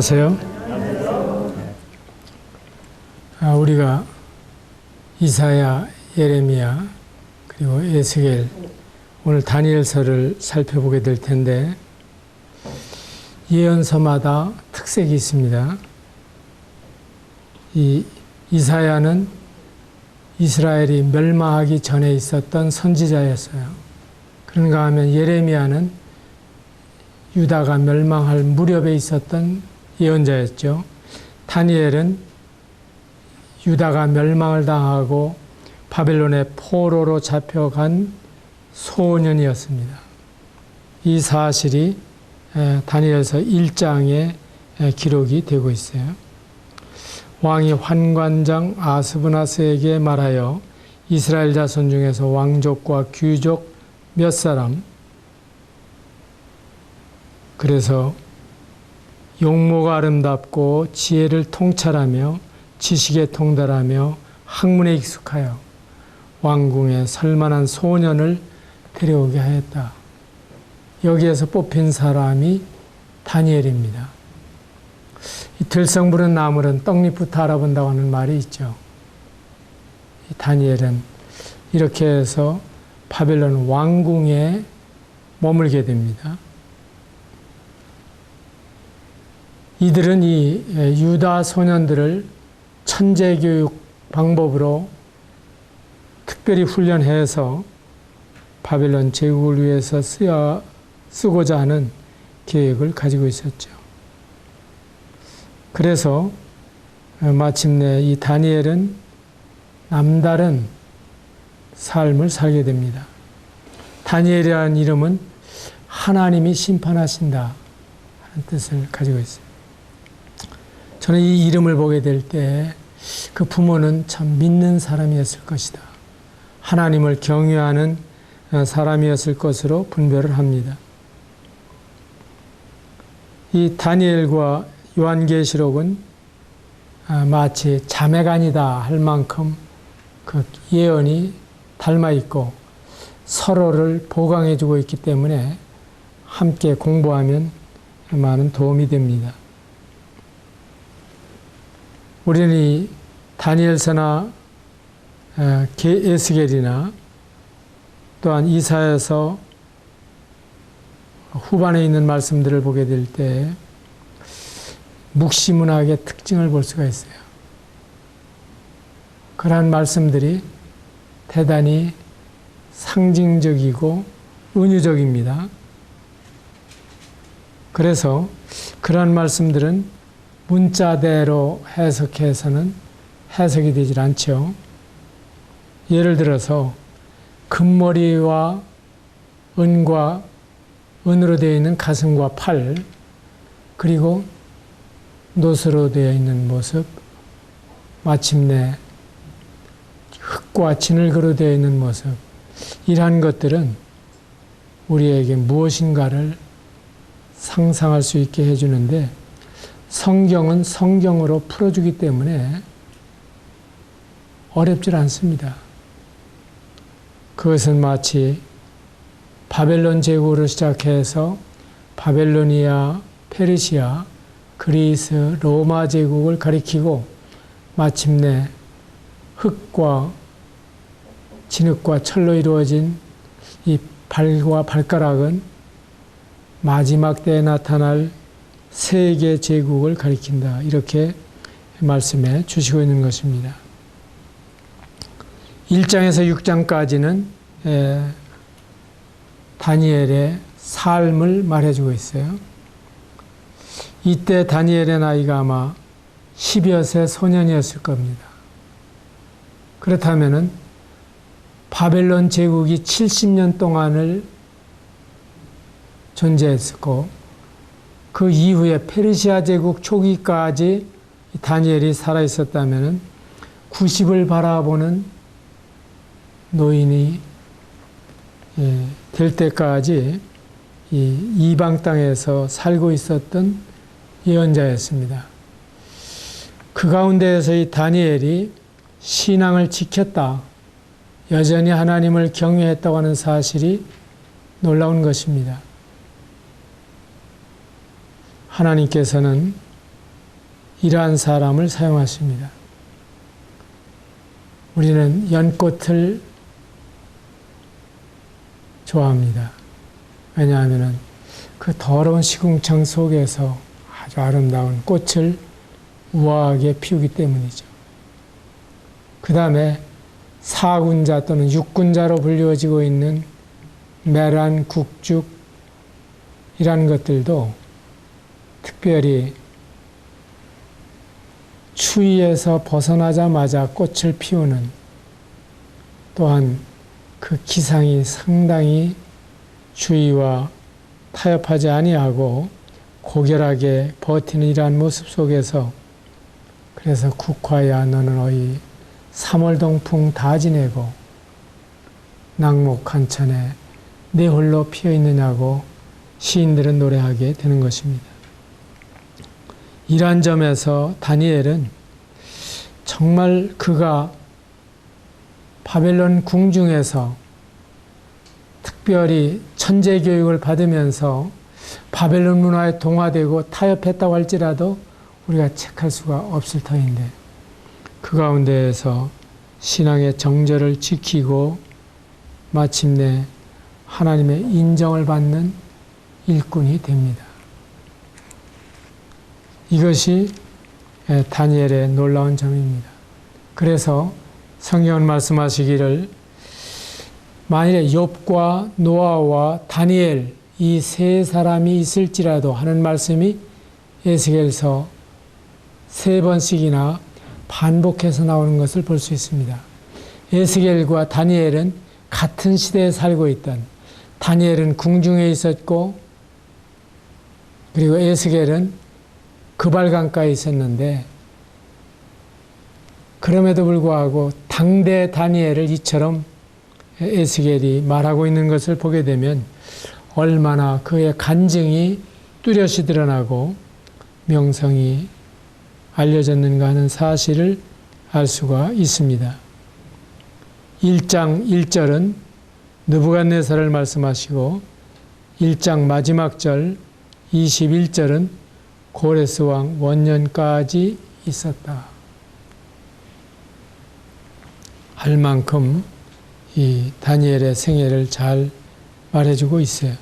안녕하세요. 우리가 이사야, 예레미야, 그리고 에스겔, 오늘 다니엘서를 살펴보게 될 텐데, 예언서마다 특색이 있습니다. 이 이사야는 이스라엘이 멸망하기 전에 있었던 선지자였어요. 그런가 하면 예레미야는 유다가 멸망할 무렵에 있었던 예언자였죠. 다니엘은 유다가 멸망을 당하고 바벨론의 포로로 잡혀간 소년이었습니다. 이 사실이 다니엘서 1장에 기록이 되고 있어요. 왕이 환관장 아스브나스에게 말하여 이스라엘 자손 중에서 왕족과 귀족 몇 사람, 그래서 용모가 아름답고 지혜를 통찰하며 지식에 통달하며 학문에 익숙하여 왕궁에 설만한 소년을 데려오게 하였다. 여기에서 뽑힌 사람이 다니엘입니다. 이 들성 부른 나물은 떡잎부터 알아본다고 하는 말이 있죠. 이 다니엘은 이렇게 해서 바벨론 왕궁에 머물게 됩니다. 이들은 이 유다 소년들을 천재 교육 방법으로 특별히 훈련해서 바벨론 제국을 위해서 쓰고자 하는 계획을 가지고 있었죠. 그래서 마침내 이 다니엘은 남다른 삶을 살게 됩니다. 다니엘이라는 이름은 하나님이 심판하신다 하는 뜻을 가지고 있어요. 저는 이 이름을 보게 될 때 그 부모는 참 믿는 사람이었을 것이다. 하나님을 경외하는 사람이었을 것으로 분별을 합니다. 이 다니엘과 요한계시록은 마치 자매간이다 할 만큼 그 예언이 닮아 있고 서로를 보강해 주고 있기 때문에 함께 공부하면 많은 도움이 됩니다. 우리는 이 다니엘서나 에스겔이나 또한 이사야서 후반에 있는 말씀들을 보게 될 때 묵시문학의 특징을 볼 수가 있어요. 그러한 말씀들이 대단히 상징적이고 은유적입니다. 그래서 그러한 말씀들은 문자대로 해석해서는 해석이 되질 않죠. 예를 들어서 금머리와 은으로 되어 있는 가슴과 팔, 그리고 노스로 되어 있는 모습, 마침내 흙과 진흙으로 되어 있는 모습, 이러한 것들은 우리에게 무엇인가를 상상할 수 있게 해주는데 성경은 성경으로 풀어주기 때문에 어렵질 않습니다. 그것은 마치 바벨론 제국으로 시작해서 바벨로니아, 페르시아, 그리스, 로마 제국을 가리키고 마침내 흙과 진흙과 철로 이루어진 이 발과 발가락은 마지막 때에 나타날 세계 제국을 가리킨다. 이렇게 말씀해 주시고 있는 것입니다. 1장에서 6장까지는 다니엘의 삶을 말해주고 있어요. 이때 다니엘의 나이가 아마 10여 세 소년이었을 겁니다. 그렇다면은 바벨론 제국이 70년 동안을 존재했고 그 이후에 페르시아 제국 초기까지 다니엘이 살아있었다면 90을 바라보는 노인이 될 때까지 이 이방 땅에서 살고 있었던 예언자였습니다. 그 가운데에서 이 다니엘이 신앙을 지켰다, 여전히 하나님을 경외했다고 하는 사실이 놀라운 것입니다. 하나님께서는 이러한 사람을 사용하십니다. 우리는 연꽃을 좋아합니다. 왜냐하면 그 더러운 시궁창 속에서 아주 아름다운 꽃을 우아하게 피우기 때문이죠. 그 다음에 사군자 또는 육군자로 불리워지고 있는 메란, 국죽 이란 것들도 특별히 추위에서 벗어나자마자 꽃을 피우는, 또한 그 기상이 상당히 추위와 타협하지 아니하고 고결하게 버티는 이러한 모습 속에서, 그래서 국화야 너는 어이 3월 동풍 다 지내고 낙목 한천에 내 홀로 피어 있느냐고 시인들은 노래하게 되는 것입니다. 이러한 점에서 다니엘은 정말 그가 바벨론 궁중에서 특별히 천재 교육을 받으면서 바벨론 문화에 동화되고 타협했다고 할지라도 우리가 책할 수가 없을 터인데, 그 가운데에서 신앙의 정절을 지키고 마침내 하나님의 인정을 받는 일꾼이 됩니다. 이것이 다니엘의 놀라운 점입니다. 그래서 성경은 말씀하시기를 만일에 욥과 노아와 다니엘 이 세 사람이 있을지라도 하는 말씀이 에스겔서 3번씩이나 반복해서 나오는 것을 볼 수 있습니다. 에스겔과 다니엘은 같은 시대에 살고 있던, 다니엘은 궁중에 있었고 그리고 에스겔은 그발강가에 있었는데, 그럼에도 불구하고 당대 다니엘을 이처럼 에스겔이 말하고 있는 것을 보게 되면 얼마나 그의 간증이 뚜렷이 드러나고 명성이 알려졌는가 하는 사실을 알 수가 있습니다. 1장 1절은 느부갓네살을 말씀하시고 1장 마지막 절 21절은 고레스 왕 원년까지 있었다. 할 만큼 이 다니엘의 생애를 잘 말해주고 있어요.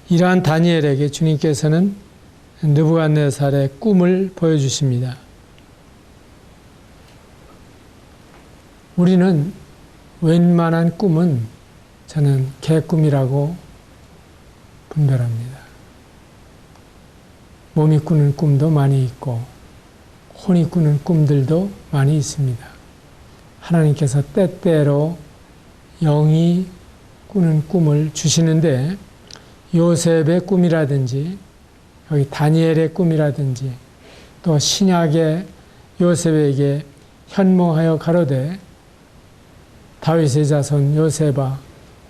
이러한 다니엘에게 주님께서는 느부갓네살의 꿈을 보여주십니다. 우리는 웬만한 꿈은 저는 개꿈이라고 분별합니다. 몸이 꾸는 꿈도 많이 있고 혼이 꾸는 꿈들도 많이 있습니다. 하나님께서 때때로 영이 꾸는 꿈을 주시는데, 요셉의 꿈이라든지 여기 다니엘의 꿈이라든지 또 신약의 요셉에게 현몽하여 가로되 다윗의 자손 요셉아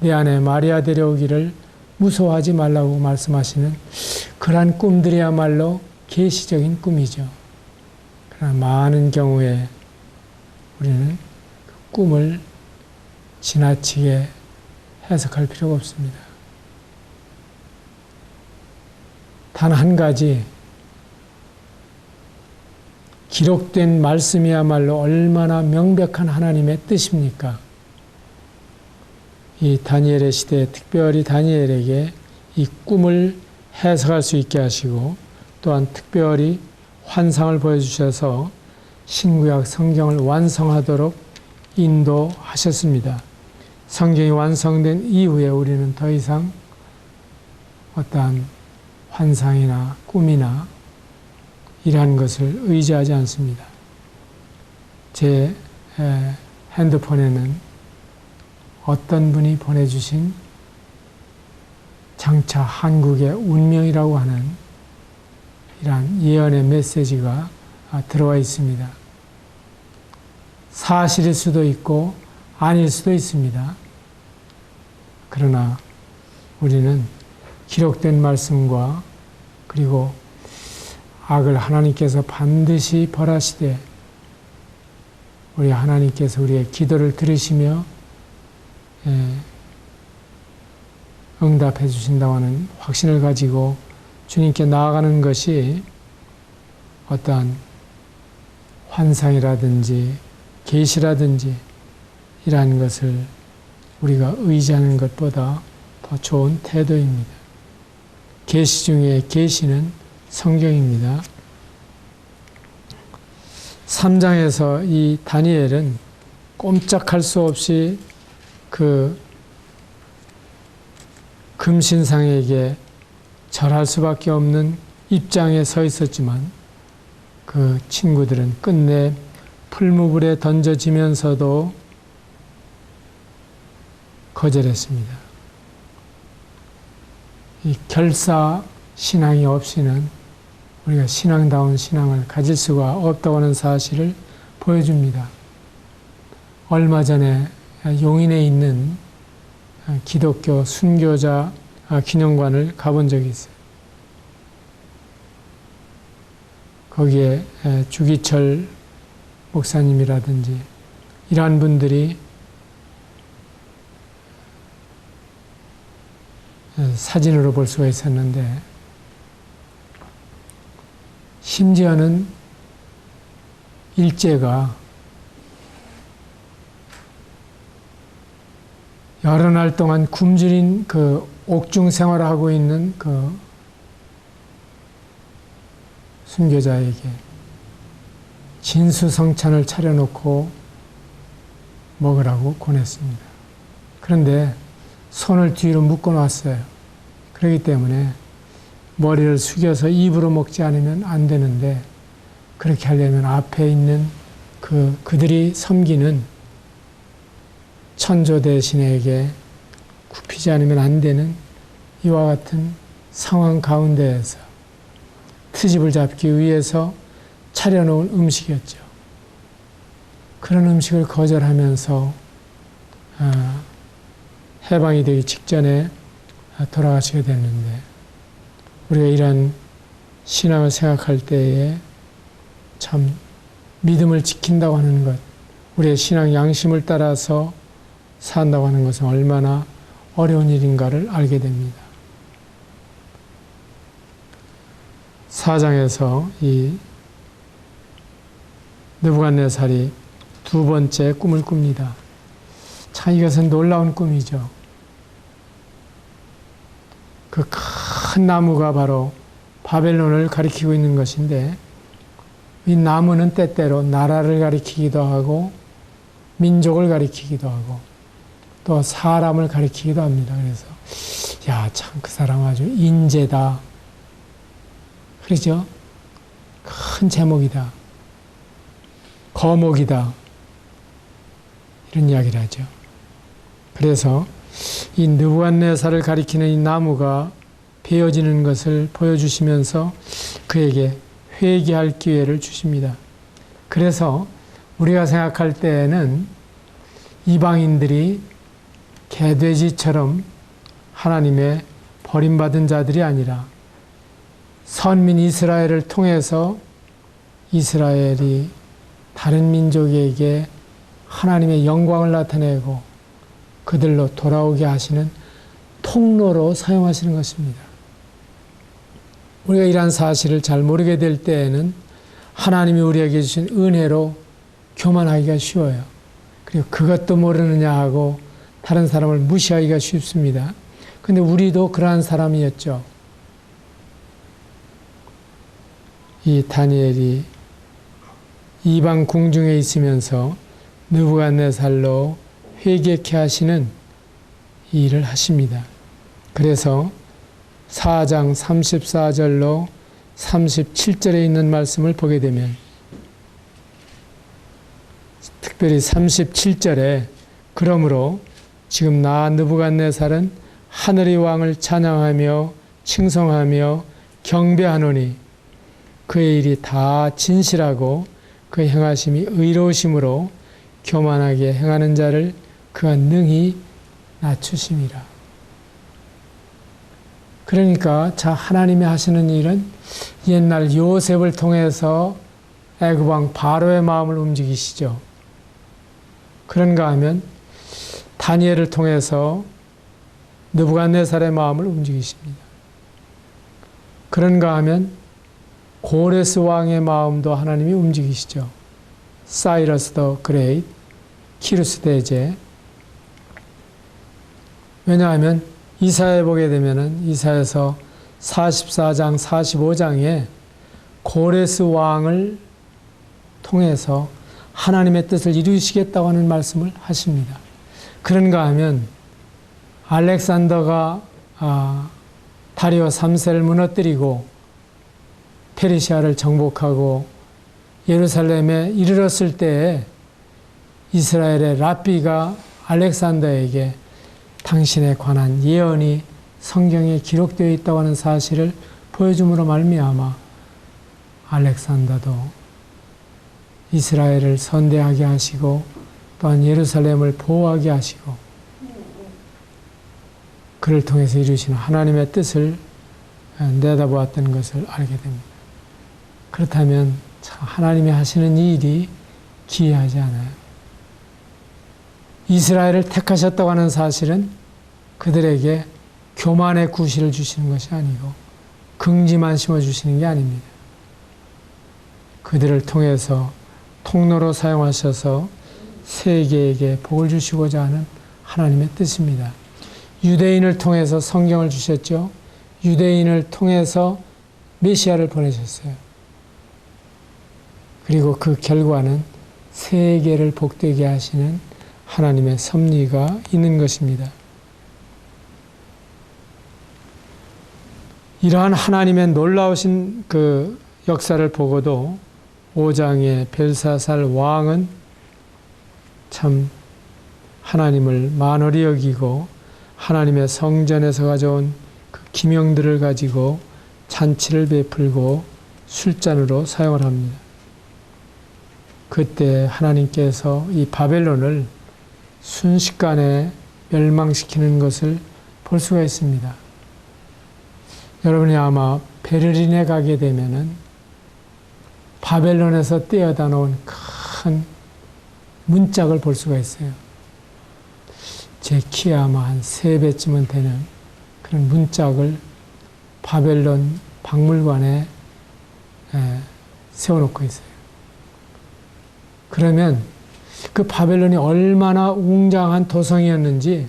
내 안에 마리아 데려오기를 무서워하지 말라고 말씀하시는 그러한 꿈들이야말로 계시적인 꿈이죠. 그러나 많은 경우에 우리는 그 꿈을 지나치게 해석할 필요가 없습니다. 단 한 가지, 기록된 말씀이야말로 얼마나 명백한 하나님의 뜻입니까? 이 다니엘의 시대에 특별히 다니엘에게 이 꿈을 해석할 수 있게 하시고, 또한 특별히 환상을 보여주셔서 신구약 성경을 완성하도록 인도하셨습니다. 성경이 완성된 이후에 우리는 더 이상 어떠한 환상이나 꿈이나 이러한 것을 의지하지 않습니다. 제 핸드폰에는 어떤 분이 보내주신 장차 한국의 운명이라고 하는 이러한 예언의 메시지가 들어와 있습니다. 사실일 수도 있고 아닐 수도 있습니다. 그러나 우리는 기록된 말씀과 그리고 악을 하나님께서 반드시 벌하시되 우리 하나님께서 우리의 기도를 들으시며 응답해 주신다고 하는 확신을 가지고 주님께 나아가는 것이 어떠한 환상이라든지 계시라든지 이러한 것을 우리가 의지하는 것보다 더 좋은 태도입니다. 계시 중에 계시는 성경입니다. 3장에서 이 다니엘은 꼼짝할 수 없이 그 금신상에게 절할 수밖에 없는 입장에 서 있었지만 그 친구들은 끝내 풀무불에 던져지면서도 거절했습니다. 이 결사 신앙이 없이는 우리가 신앙다운 신앙을 가질 수가 없다고 하는 사실을 보여줍니다. 얼마 전에 용인에 있는 기독교 순교자 기념관을 가본 적이 있어요. 거기에 주기철 목사님이라든지 이러한 분들이 사진으로 볼 수가 있었는데, 심지어는 일제가 여러 날 동안 굶주린 그 옥중 생활을 하고 있는 그 순교자에게 진수성찬을 차려놓고 먹으라고 권했습니다. 그런데 손을 뒤로 묶어놨어요. 그렇기 때문에 머리를 숙여서 입으로 먹지 않으면 안 되는데, 그렇게 하려면 앞에 있는 그들이 섬기는 천조 대신에게 굽히지 않으면 안 되는 이와 같은 상황 가운데에서 트집을 잡기 위해서 차려놓은 음식이었죠. 그런 음식을 거절하면서 해방이 되기 직전에 돌아가시게 됐는데, 우리가 이런 신앙을 생각할 때에 참 믿음을 지킨다고 하는 것, 우리의 신앙 양심을 따라서 산다고 하는 것은 얼마나 어려운 일인가를 알게 됩니다. 4장에서 이 느부갓네살이 두 번째 꿈을 꿉니다. 참 이것은 놀라운 꿈이죠. 그 큰 나무가 바로 바벨론을 가리키고 있는 것인데, 이 나무는 때때로 나라를 가리키기도 하고 민족을 가리키기도 하고 또 사람을 가리키기도 합니다. 그래서 야, 참 그 사람 아주 인재다, 그러죠? 큰 제목이다, 거목이다, 이런 이야기를 하죠. 그래서 이 느부갓네살을 가리키는 이 나무가 베어지는 것을 보여주시면서 그에게 회개할 기회를 주십니다. 그래서 우리가 생각할 때에는 이방인들이 개돼지처럼 하나님의 버림받은 자들이 아니라 선민 이스라엘을 통해서 이스라엘이 다른 민족에게 하나님의 영광을 나타내고 그들로 돌아오게 하시는 통로로 사용하시는 것입니다. 우리가 이러한 사실을 잘 모르게 될 때에는 하나님이 우리에게 주신 은혜로 교만하기가 쉬워요. 그리고 그것도 모르느냐 하고 다른 사람을 무시하기가 쉽습니다. 그런데 우리도 그러한 사람이었죠. 이 다니엘이 이방 궁중에 있으면서 느부갓네살로 회개케 하시는 이 일을 하십니다. 그래서 4장 34절로 37절에 있는 말씀을 보게 되면, 특별히 37절에 그러므로 지금 나 느부갓네살은 하늘의 왕을 찬양하며 칭송하며 경배하노니 그의 일이 다 진실하고 그 행하심이 의로우심으로 교만하게 행하는 자를 그가 능히 낮추심이라. 그러니까 자, 하나님이 하시는 일은 옛날 요셉을 통해서 애굽 왕 바로의 마음을 움직이시죠. 그런가 하면 다니엘을 통해서 느부갓네살의 마음을 움직이십니다. 그런가 하면 고레스 왕의 마음도 하나님이 움직이시죠. 사이러스 더 그레이트, 키루스 대제. 왜냐하면 이사야에 보게 되면은 이사야서 44장, 45장에 고레스 왕을 통해서 하나님의 뜻을 이루시겠다고 하는 말씀을 하십니다. 그런가 하면 알렉산더가 다리오 3세를 무너뜨리고 페르시아를 정복하고 예루살렘에 이르렀을 때에 이스라엘의 랍비가 알렉산더에게 당신에 관한 예언이 성경에 기록되어 있다고 하는 사실을 보여줌으로 말미암아 알렉산더도 이스라엘을 선대하게 하시고 또한 예루살렘을 보호하게 하시고 그를 통해서 이루시는 하나님의 뜻을 내다보았던 것을 알게 됩니다. 그렇다면 참 하나님이 하시는 이 일이 기이하지 않아요. 이스라엘을 택하셨다고 하는 사실은 그들에게 교만의 구실을 주시는 것이 아니고 긍지만 심어주시는 게 아닙니다. 그들을 통해서 통로로 사용하셔서 세계에게 복을 주시고자 하는 하나님의 뜻입니다. 유대인을 통해서 성경을 주셨죠. 유대인을 통해서 메시아를 보내셨어요. 그리고 그 결과는 세계를 복되게 하시는 하나님의 섭리가 있는 것입니다. 이러한 하나님의 놀라우신 그 역사를 보고도 5장의 벨사살 왕은 참 하나님을 만홀히 여기고 하나님의 성전에서 가져온 그 기명들을 가지고 잔치를 베풀고 술잔으로 사용을 합니다. 그때 하나님께서 이 바벨론을 순식간에 멸망시키는 것을 볼 수가 있습니다. 여러분이 아마 베를린에 가게 되면은 바벨론에서 떼어다 놓은 큰 문짝을 볼 수가 있어요. 제 키에 아마 한 3배쯤은 되는 그런 문짝을 바벨론 박물관에 세워놓고 있어요. 그러면 그 바벨론이 얼마나 웅장한 도성이었는지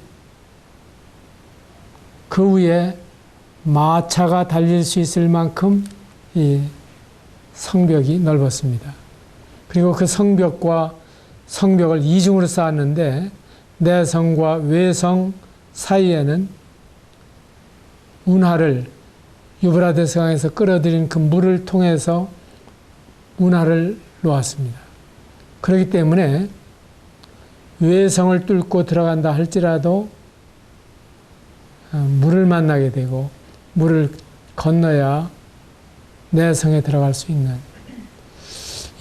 그 위에 마차가 달릴 수 있을 만큼 이 성벽이 넓었습니다. 그리고 그 성벽을 이중으로 쌓았는데 내성과 외성 사이에는 운하를 유브라데스 강에서 끌어들인 그 물을 통해서 운하를 놓았습니다. 그렇기 때문에 외성을 뚫고 들어간다 할지라도 물을 만나게 되고 물을 건너야 내성에 들어갈 수 있는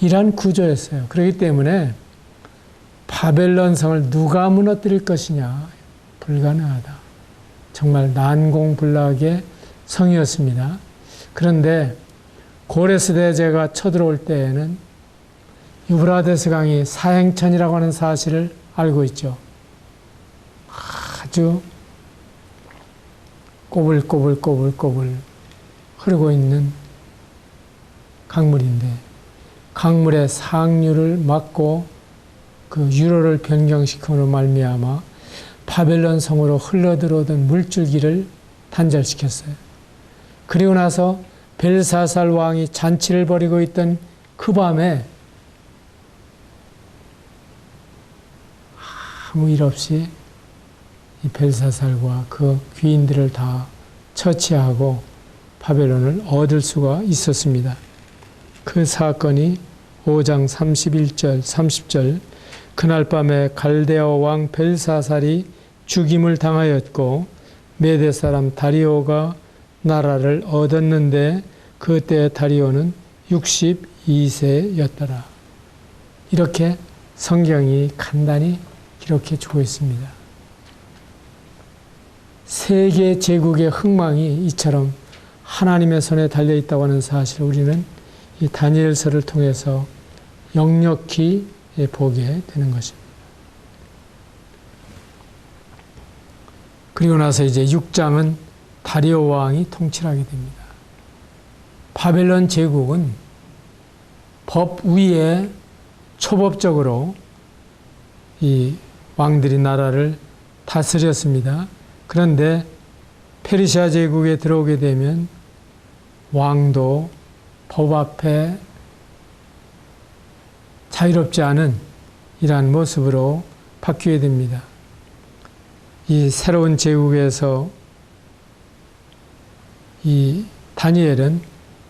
이러한 구조였어요. 그렇기 때문에 바벨론 성을 누가 무너뜨릴 것이냐? 불가능하다. 정말 난공불락의 성이었습니다. 그런데 고레스 대제가 쳐들어올 때에는 유브라데스 강이 사행천이라고 하는 사실을 알고 있죠. 아주 꼬불꼬불 흐르고 있는 강물인데 강물의 상류를 막고 그 유로를 변경시킴으로 말미암아 바벨론 성으로 흘러들어오던 물줄기를 단절시켰어요. 그리고 나서 벨사살 왕이 잔치를 벌이고 있던 그 밤에 아무 일 없이 이 벨사살과 그 귀인들을 다 처치하고 바벨론을 얻을 수가 있었습니다. 그 사건이 5장 31절, 30절 그날 밤에 갈대아 왕 벨사살이 죽임을 당하였고 메대 사람 다리오가 나라를 얻었는데 그때 다리오는 62세였더라. 이렇게 성경이 간단히 기록해 주고 있습니다. 세계 제국의 흥망이 이처럼 하나님의 손에 달려 있다고 하는 사실을 우리는 이 다니엘서를 통해서 역력히 보게 되는 것입니다. 그리고 나서 이제 6장은 다리오 왕이 통치하게 됩니다. 바벨론 제국은 법 위에 초법적으로 이 왕들이 나라를 다스렸습니다. 그런데 페르시아 제국에 들어오게 되면 왕도 법 앞에 자유롭지 않은 이러한 모습으로 바뀌게 됩니다. 이 새로운 제국에서 이 다니엘은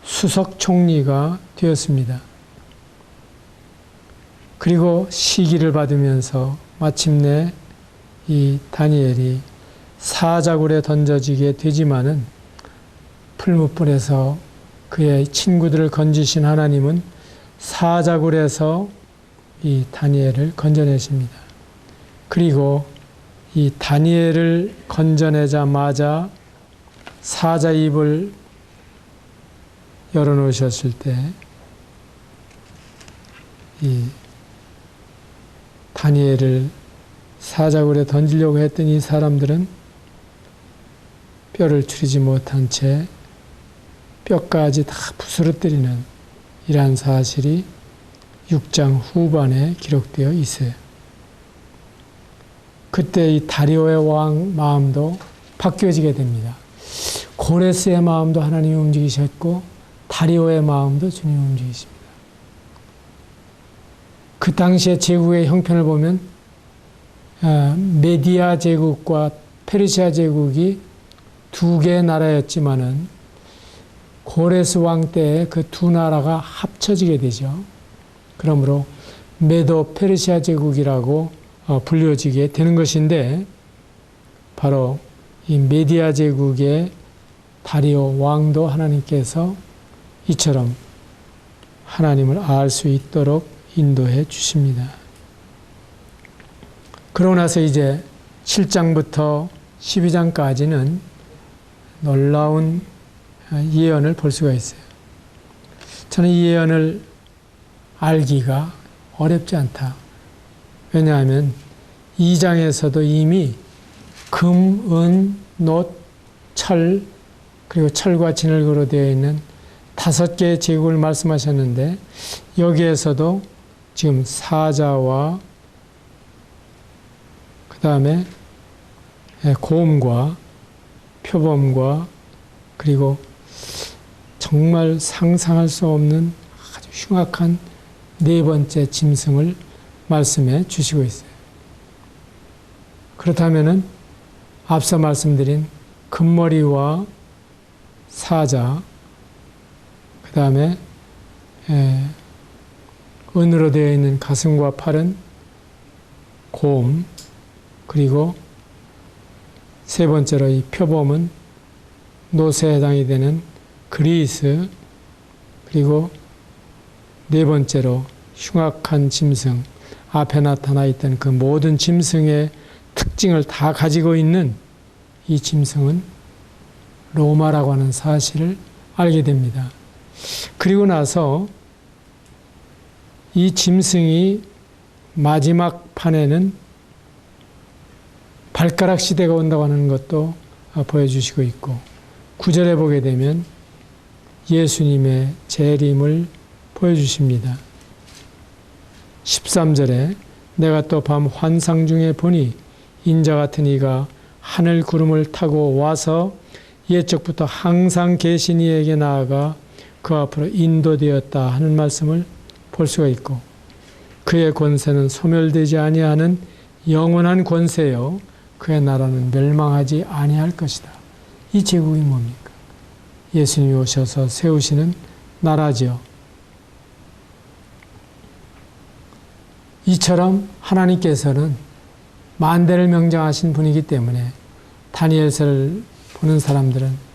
수석 총리가 되었습니다. 그리고 시기를 받으면서 마침내 이 다니엘이 사자굴에 던져지게 되지만은 풀무불에서 그의 친구들을 건지신 하나님은 사자굴에서 이 다니엘을 건져내십니다. 그리고 이 다니엘을 건져내자마자 사자 입을 열어놓으셨을 때 이 다니엘을 사자굴에 던지려고 했던 이 사람들은 뼈를 추리지 못한 채 뼈까지 다 부스러뜨리는 이러한 사실이 6장 후반에 기록되어 있어요. 그때 이 다리오의 왕 마음도 바뀌어지게 됩니다. 고레스의 마음도 하나님이 움직이셨고 다리오의 마음도 주님이 움직이십니다. 그 당시의 제국의 형편을 보면 메디아 제국과 페르시아 제국이 두 개의 나라였지만은 고레스 왕 때에 그 두 나라가 합쳐지게 되죠. 그러므로 메도 페르시아 제국이라고 불려지게 되는 것인데 바로 이 메디아 제국의 다리오 왕도 하나님께서 이처럼 하나님을 알 수 있도록 인도해 주십니다. 그러고 나서 이제 7장부터 12장까지는 놀라운 예언을 볼 수가 있어요. 저는 이 예언을 알기가 어렵지 않다. 왜냐하면 2장에서도 이미 금, 은, 놋, 철, 그리고 철과 진흙으로 되어 있는 5개의 제국을 말씀하셨는데 여기에서도 지금 사자와 그 다음에 고음과 표범과 그리고 정말 상상할 수 없는 아주 흉악한 네 번째 짐승을 말씀해 주시고 있어요. 그렇다면은 앞서 말씀드린 금머리와 사자, 그 다음에 은으로 되어 있는 가슴과 팔은 곰, 그리고 세 번째로 이 표범은 노새에 해당이 되는 그리스, 그리고 네 번째로 흉악한 짐승, 앞에 나타나 있던 그 모든 짐승의 특징을 다 가지고 있는 이 짐승은 로마라고 하는 사실을 알게 됩니다. 그리고 나서 이 짐승이 마지막 판에는 발가락 시대가 온다고 하는 것도 보여주시고 있고 9절에 보게 되면 예수님의 재림을 보여주십니다. 13절에 내가 또 밤 환상 중에 보니 인자 같은 이가 하늘 구름을 타고 와서 옛적부터 항상 계신 이에게 나아가 그 앞으로 인도되었다 하는 말씀을 볼 수가 있고 그의 권세는 소멸되지 아니하는 영원한 권세요 그의 나라는 멸망하지 아니할 것이다. 이 제국이 뭡니까? 예수님이 오셔서 세우시는 나라죠. 이처럼 하나님께서는 만대를 명장하신 분이기 때문에 다니엘서를 보는 사람들은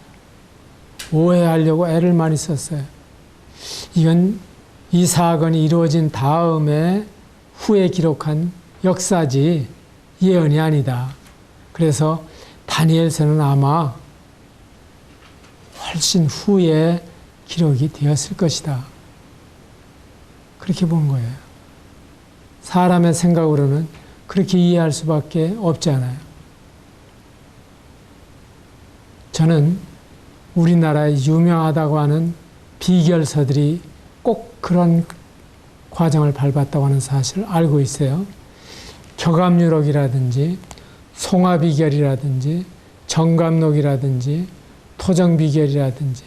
오해하려고 애를 많이 썼어요. 이건 이 사건이 이루어진 다음에 후에 기록한 역사지 예언이 아니다. 그래서 다니엘서는 아마 훨씬 후에 기록이 되었을 것이다. 그렇게 본 거예요. 사람의 생각으로는 그렇게 이해할 수밖에 없지 않아요. 저는 우리나라에 유명하다고 하는 비결서들이 꼭 그런 과정을 밟았다고 하는 사실을 알고 있어요. 격암유록이라든지 송화비결이라든지 정감록이라든지 토정비결이라든지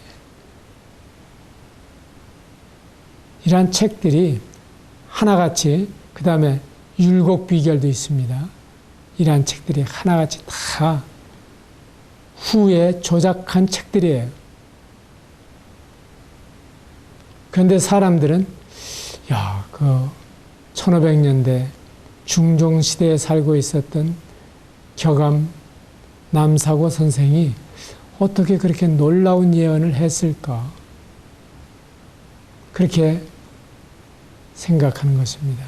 이러한 책들이 하나같이, 그 다음에 율곡비결도 있습니다. 이러한 책들이 하나같이 다 후에 조작한 책들이에요. 그런데 사람들은 야, 그 1500년대 중종시대에 살고 있었던 격암 남사고 선생이 어떻게 그렇게 놀라운 예언을 했을까? 그렇게 생각하는 것입니다.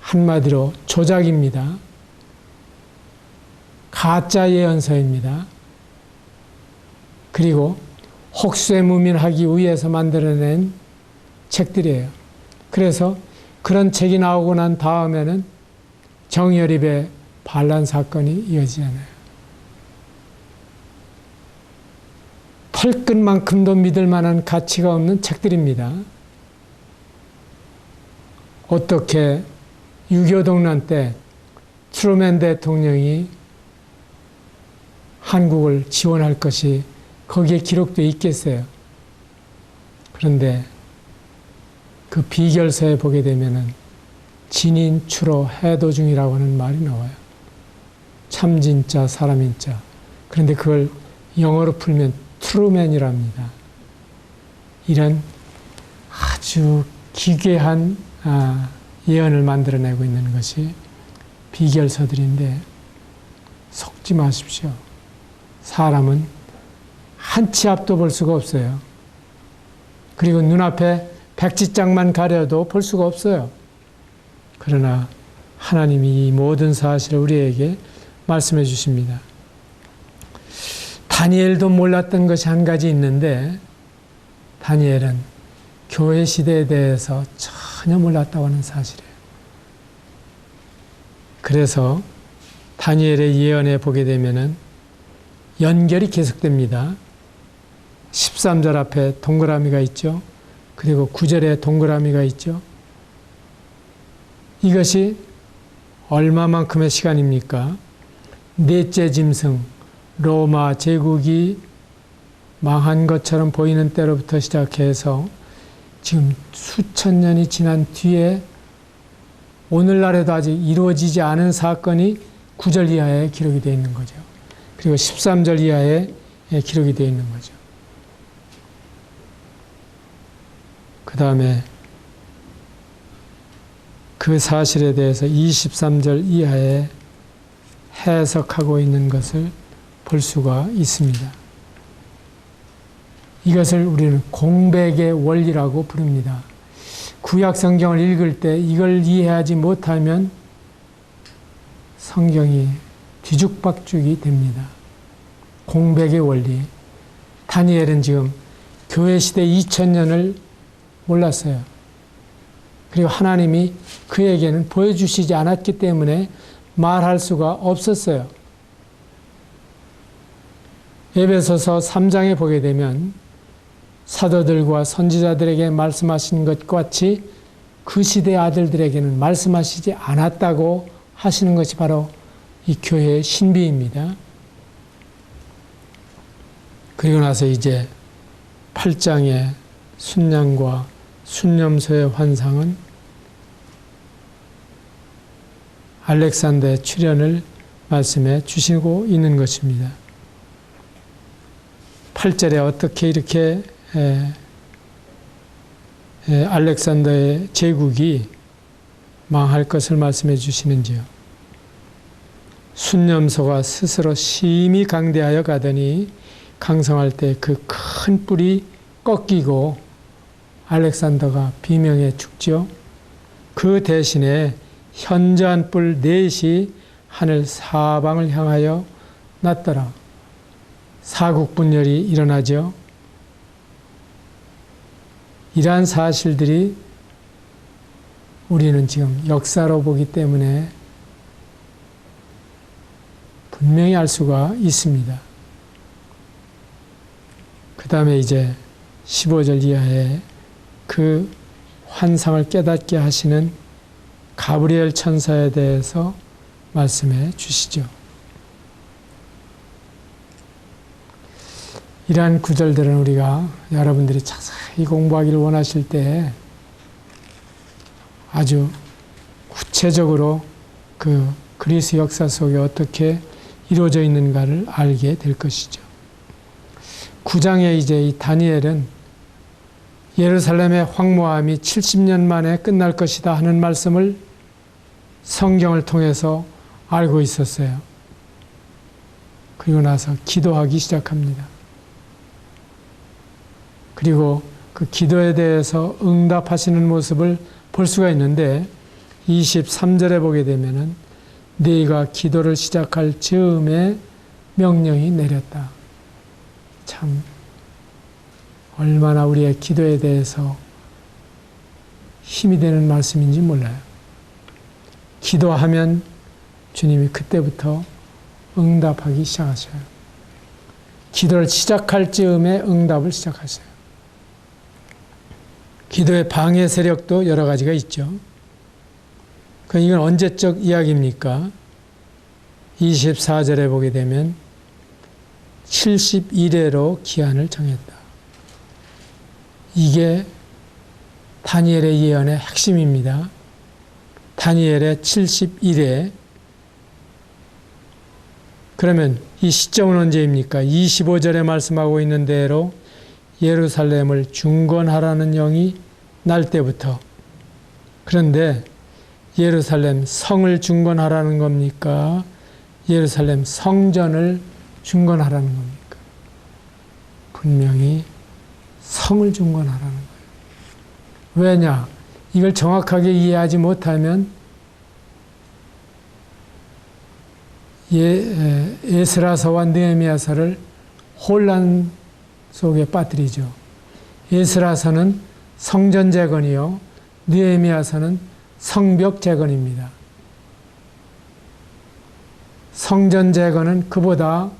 한마디로 조작입니다. 가짜 예언서입니다. 그리고 혹세무민하기 위해서 만들어낸 책들이에요. 그래서 그런 책이 나오고 난 다음에는 정여립의 반란 사건이 이어지잖아요. 털끝만큼도 믿을 만한 가치가 없는 책들입니다. 어떻게 6.25 동란 때 트루맨 대통령이 한국을 지원할 것이 거기에 기록되어 있겠어요. 그런데 그 비결서에 보게 되면은 진인추로 해도 중이라고 하는 말이 나와요. 참진짜 사람인자. 그런데 그걸 영어로 풀면 트루맨이랍니다. 이런 아주 기괴한 예언을 만들어내고 있는 것이 비결서들인데 속지 마십시오. 사람은 한 치 앞도 볼 수가 없어요. 그리고 눈앞에 백지장만 가려도 볼 수가 없어요. 그러나 하나님이 이 모든 사실을 우리에게 말씀해 주십니다. 다니엘도 몰랐던 것이 한 가지 있는데, 다니엘은 교회 시대에 대해서 전혀 몰랐다고 하는 사실이에요. 그래서 다니엘의 예언에 보게 되면은 연결이 계속됩니다. 13절 앞에 동그라미가 있죠. 그리고 9절에 동그라미가 있죠. 이것이 얼마만큼의 시간입니까? 넷째 짐승, 로마 제국이 망한 것처럼 보이는 때로부터 시작해서 지금 수천 년이 지난 뒤에 오늘날에도 아직 이루어지지 않은 사건이 9절 이하에 기록이 되어 있는 거죠. 그리고 13절 이하에 기록이 되어 있는 거죠. 그 다음에 그 사실에 대해서 23절 이하에 해석하고 있는 것을 볼 수가 있습니다. 이것을 우리는 공백의 원리라고 부릅니다. 구약 성경을 읽을 때 이걸 이해하지 못하면 성경이 뒤죽박죽이 됩니다. 공백의 원리. 다니엘은 지금 교회 시대 2000년을 몰랐어요. 그리고 하나님이 그에게는 보여주시지 않았기 때문에 말할 수가 없었어요. 에베소서 3장에 보게 되면 사도들과 선지자들에게 말씀하신 것 같이 그 시대 아들들에게는 말씀하시지 않았다고 하시는 것이 바로 이 교회의 신비입니다. 그리고 나서 이제 8장의 순양과 순념소의 환상은 알렉산더의 출현을 말씀해 주시고 있는 것입니다. 8절에 어떻게 이렇게 알렉산더의 제국이 망할 것을 말씀해 주시는지요. 순념소가 스스로 심히 강대하여 가더니 강성할 때 그 큰 뿔이 꺾이고 알렉산더가 비명에 죽죠. 그 대신에 현저한 뿔 넷이 하늘 사방을 향하여 났더라. 사국분열이 일어나죠. 이러한 사실들이 우리는 지금 역사로 보기 때문에 분명히 알 수가 있습니다. 그 다음에 이제 15절 이하에 그 환상을 깨닫게 하시는 가브리엘 천사에 대해서 말씀해 주시죠. 이러한 구절들은 우리가 여러분들이 자세히 공부하기를 원하실 때 아주 구체적으로 그 그리스 역사 속에 어떻게 이루어져 있는가를 알게 될 것이죠. 9장에 이제 이 다니엘은 예루살렘의 황무함이 70년 만에 끝날 것이다 하는 말씀을 성경을 통해서 알고 있었어요. 그리고 나서 기도하기 시작합니다. 그리고 그 기도에 대해서 응답하시는 모습을 볼 수가 있는데 23절에 보게 되면은 네가 기도를 시작할 즈음에 명령이 내렸다. 참 얼마나 우리의 기도에 대해서 힘이 되는 말씀인지 몰라요. 기도하면 주님이 그때부터 응답하기 시작하셔요. 기도를 시작할 즈음에 응답을 시작하셔요. 기도의 방해 세력도 여러 가지가 있죠. 이건 언제적 이야기입니까? 24절에 보게 되면 71회로 기한을 정했다. 이게 다니엘의 예언의 핵심입니다. 다니엘의 71회. 그러면 이 시점은 언제입니까? 25절에 말씀하고 있는 대로 예루살렘을 중건하라는 영이 날 때부터. 그런데 예루살렘 성을 중건하라는 겁니까? 예루살렘 성전을 중건하라는 겁니까? 분명히 성을 중건하라는 거예요. 왜냐? 이걸 정확하게 이해하지 못하면 에스라서와 느헤미야서를 혼란 속에 빠뜨리죠. 에스라서는 성전 재건이요, 느헤미야서는 성벽 재건입니다. 성전 재건은 그보다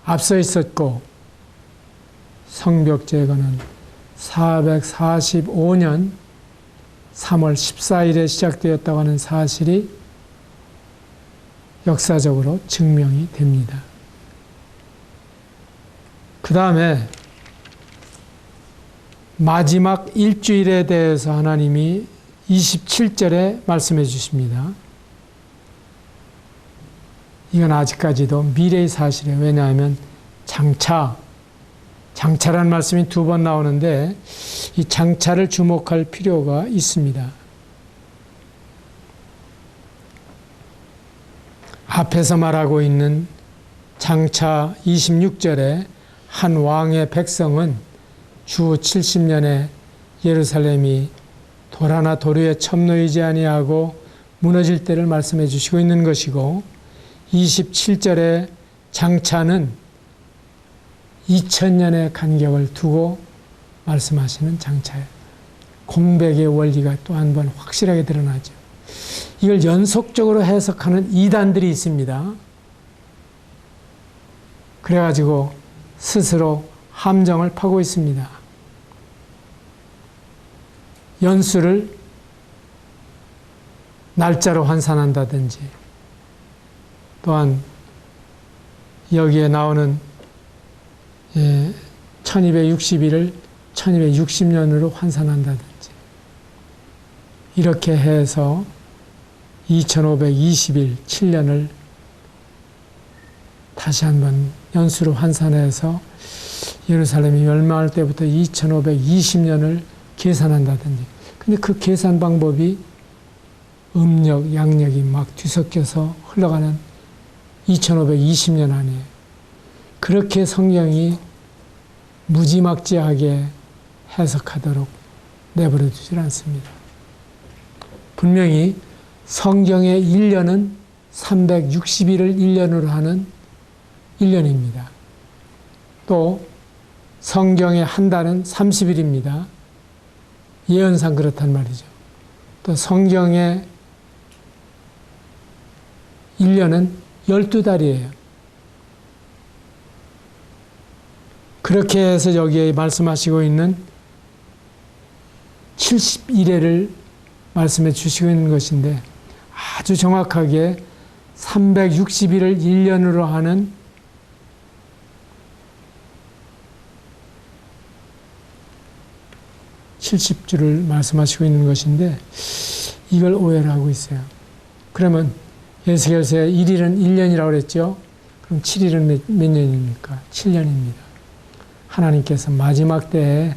앞서 있었고 성벽 재건은 445년 3월 14일에 시작되었다고 하는 사실이 역사적으로 증명이 됩니다. 그 다음에 마지막 일주일에 대해서 하나님이 27절에 말씀해 주십니다. 이건 아직까지도 미래의 사실이에요. 왜냐하면 장차란 말씀이 2번 나오는데 이 장차를 주목할 필요가 있습니다. 앞에서 말하고 있는 장차 26절에 한 왕의 백성은 주 70년에 예루살렘이 돌 하나 도리에 첨놓이지 아니하고 무너질 때를 말씀해 주시고 있는 것이고 27절에 장차는 2000년의 간격을 두고 말씀하시는 장차예요. 공백의 원리가 또 한 번 확실하게 드러나죠. 이걸 연속적으로 해석하는 이단들이 있습니다. 그래가지고 스스로 함정을 파고 있습니다. 연수를 날짜로 환산한다든지 또한 여기에 나오는 1260일을 1260년으로 환산한다든지 이렇게 해서 2520일, 7년을 다시 한번 연수로 환산해서 예루살렘이 멸망할 때부터 2520년을 계산한다든지. 근데 그 계산 방법이 음력, 양력이 막 뒤섞여서 흘러가는 2520년 안에 그렇게 성경이 무지막지하게 해석하도록 내버려 두질 않습니다. 분명히 성경의 1년은 360일을 1년으로 하는 1년입니다. 또 성경의 한 달은 30일입니다. 예언상 그렇단 말이죠. 또 성경의 1년은 12달이에요. 그렇게 해서 여기에 말씀하시고 있는 71회를 말씀해 주시고 있는 것인데 아주 정확하게 360일을 1년으로 하는 (70주를) 말씀하시고 있는 것인데 이걸 오해를 하고 있어요. 그러면 에스겔서에 1일은 1년이라고 그랬죠. 그럼 7일은 몇 년입니까? 7년입니다. 하나님께서 마지막 때에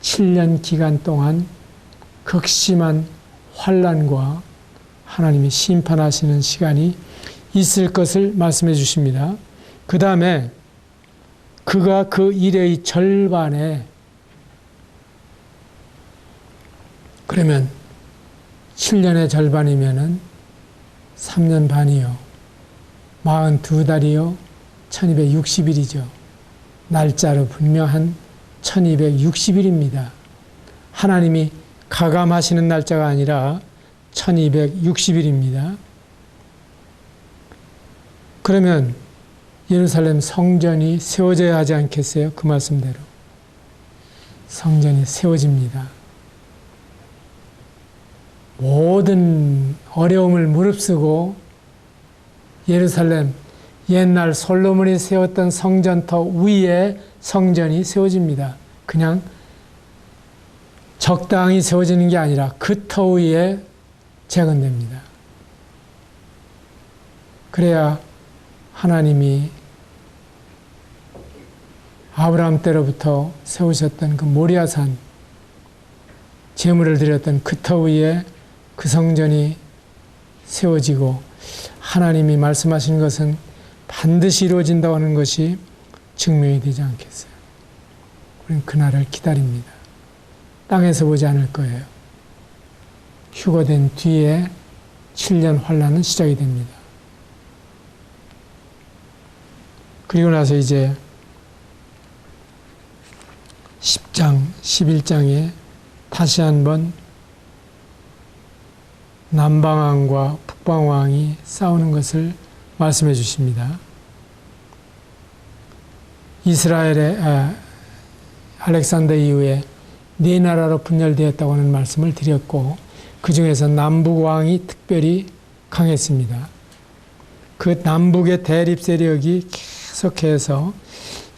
7년 기간 동안 극심한 환난과 하나님이 심판하시는 시간이 있을 것을 말씀해 주십니다. 그 다음에 그가 그 일의 절반에, 그러면 7년의 절반이면은 3년 반이요. 42달이요. 1260일이죠. 날짜로 분명한 1260일입니다. 하나님이 가감하시는 날짜가 아니라 1260일입니다. 그러면 예루살렘 성전이 세워져야 하지 않겠어요? 그 말씀대로. 성전이 세워집니다. 모든 어려움을 무릅쓰고 예루살렘 옛날 솔로몬이 세웠던 성전터 위에 성전이 세워집니다. 그냥 적당히 세워지는 게 아니라 그 터 위에 재건됩니다. 그래야 하나님이 아브라함 때로부터 세우셨던 그 모리아산 제물을 드렸던 그 터 위에 그 성전이 세워지고 하나님이 말씀하신 것은 반드시 이루어진다고 하는 것이 증명이 되지 않겠어요. 우리는 그날을 기다립니다. 땅에서 보지 않을 거예요. 휴거된 뒤에 7년 환란은 시작이 됩니다. 그리고 나서 이제 10장, 11장에 다시 한번 남방왕과 북방왕이 싸우는 것을 말씀해 주십니다. 이스라엘의 알렉산더 이후에 네 나라로 분열되었다고 하는 말씀을 드렸고 그 중에서 남북왕이 특별히 강했습니다. 그 남북의 대립 세력이 계속해서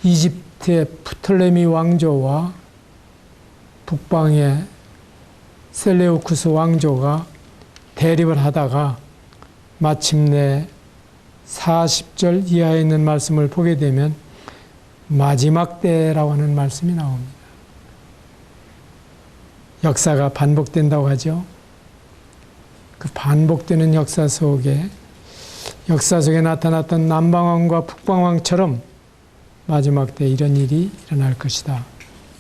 이집트의 프톨레미 왕조와 북방의 셀레우쿠스 왕조가 대립을 하다가 마침내 40절 이하에 있는 말씀을 보게 되면 마지막 때라고 하는 말씀이 나옵니다. 역사가 반복된다고 하죠. 그 반복되는 역사 속에 나타났던 남방왕과 북방왕처럼 마지막 때 이런 일이 일어날 것이다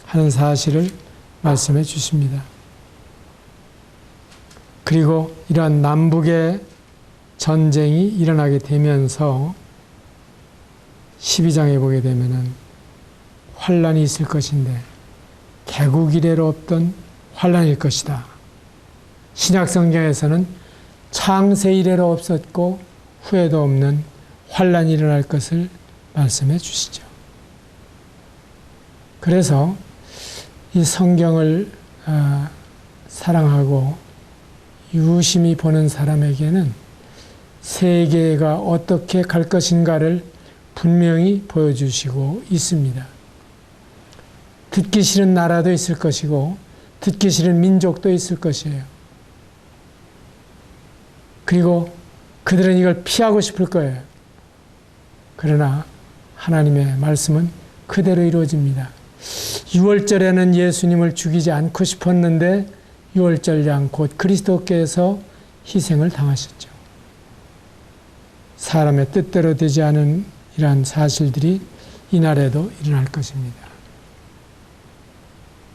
하는 사실을 말씀해 주십니다. 그리고 이러한 남북의 전쟁이 일어나게 되면서 12장에 보게 되면은 환란이 있을 것인데 개국 이래로 없던 환란일 것이다. 신약 성경에서는 창세 이래로 없었고 후에도 없는 환란이 일어날 것을 말씀해 주시죠. 그래서 이 성경을 사랑하고 유심히 보는 사람에게는 세계가 어떻게 갈 것인가를 분명히 보여주시고 있습니다. 듣기 싫은 나라도 있을 것이고 듣기 싫은 민족도 있을 것이에요. 그리고 그들은 이걸 피하고 싶을 거예요. 그러나 하나님의 말씀은 그대로 이루어집니다. 6월절에는 예수님을 죽이지 않고 싶었는데 6월절량 곧 그리스도께서 희생을 당하셨죠. 사람의 뜻대로 되지 않은 이러한 사실들이 이날에도 일어날 것입니다.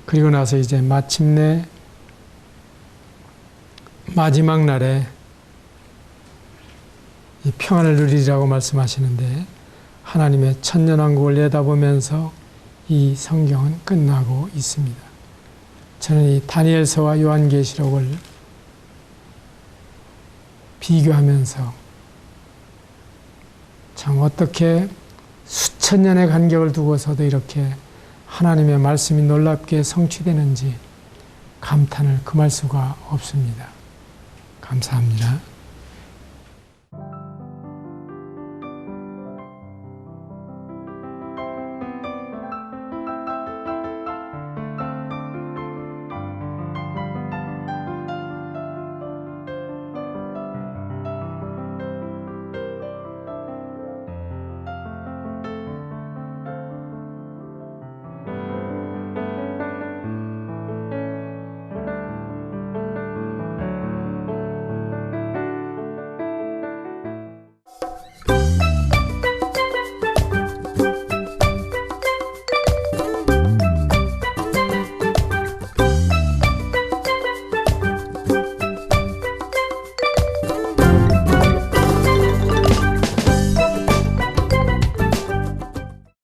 그리고 나서 이제 마침내 마지막 날에 이 평안을 누리라고 말씀하시는데 하나님의 천년왕국을 내다보면서 이 성경은 끝나고 있습니다. 저는 이 다니엘서와 요한계시록을 비교하면서 참 어떻게 2000년의 간격을 두고서도 이렇게 하나님의 말씀이 놀랍게 성취되는지 감탄을 금할 수가 없습니다. 감사합니다.